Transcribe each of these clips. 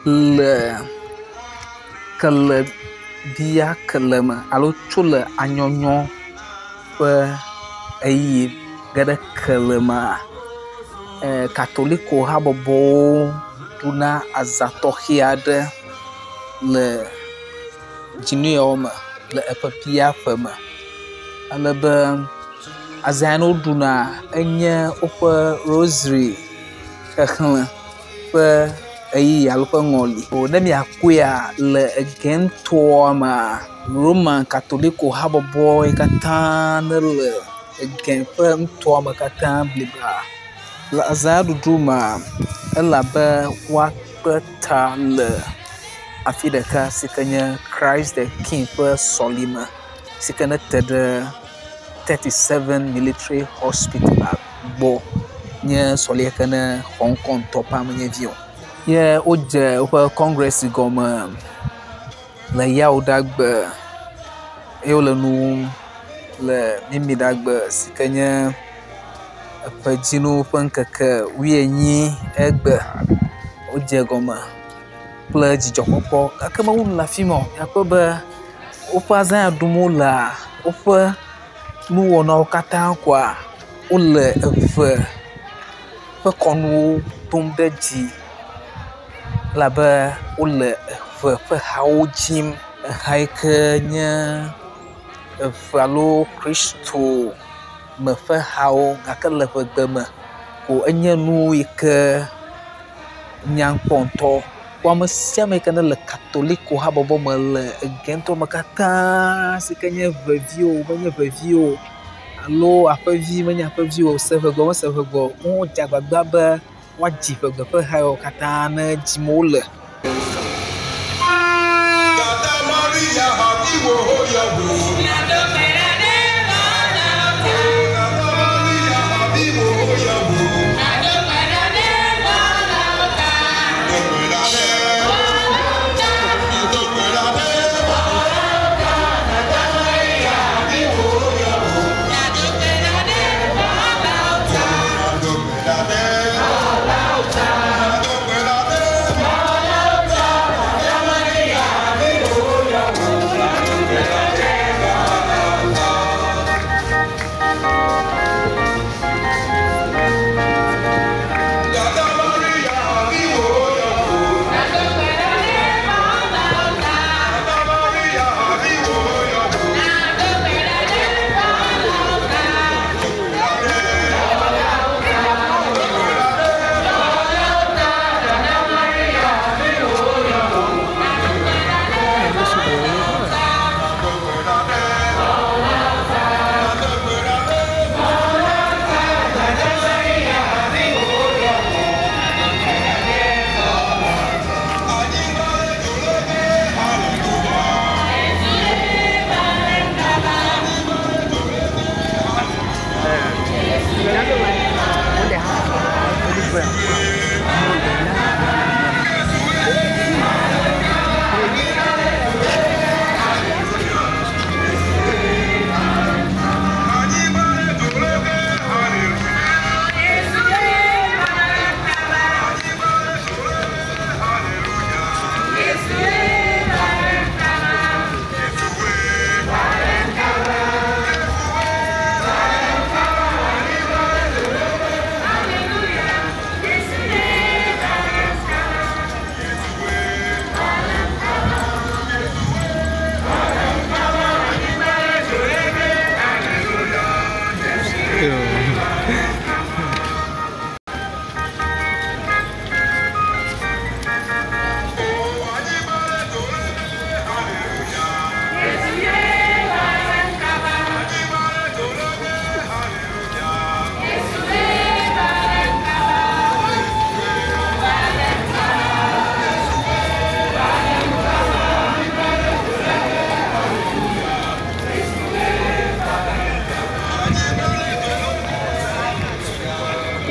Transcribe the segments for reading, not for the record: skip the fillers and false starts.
le kele bia keleme alo tso le anyɔnyɔ ƒe eye ge ɖe kelemea katoliko habɔbɔwo ɖuna aza tɔxɛ aɖe le dzinuyawo me le eƒe ƒe me alebe aza ya ne woɖuna enye woƒe rosary xexlẽ ƒe eye alo ƒe ŋɔli. Ne miakpɔa le egɛ̃tɔa mea Roman katoliko habɔbɔ yi katã ne le egɛ̃ ƒe ŋutɔa me katã bliba le aza ɖuɖu mea ele abe woakpe ta le afi ɖeka si ke nye Christ the King ƒe sɔlime si ke ne te ɖe 37 Military Hospital gbɔ nye sɔli ke ne Hong Kong tɔ ƒe amenyevi o. Ye wodze woƒe congress gɔme le yawòɖagbe eye wole nu wum le mimiɖagbe si ke nye eƒedzinu ƒe ŋkeke 18 egbe. Wodze gɔme kple dzidzɔkpɔkpɔ gake mewu nu le afi ma o. Miakpɔ be woƒe aza ya ɖum wolea, woƒe nuwɔnawo katã koa wole eve ƒe kɔnuwo tom ɖe dzi elabe wole eve ƒe hawo dzim. Eha yi ke nye eve alo Kristo me ƒe hawo gake le eve me ko enye nu yi ke nyakpɔ ŋutɔ. Ame sia ame yi ke ne le katoliko habɔbɔ me le egɛ̃tɔ me katã si ke nye veviwo menye veviwo alo aƒevi menye aƒevi o, sevegɔ me sevegɔ o, wodze agbagba be woadzi ƒegbe ƒe ha yawo katã ne dzim wole.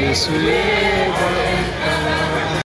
Yesu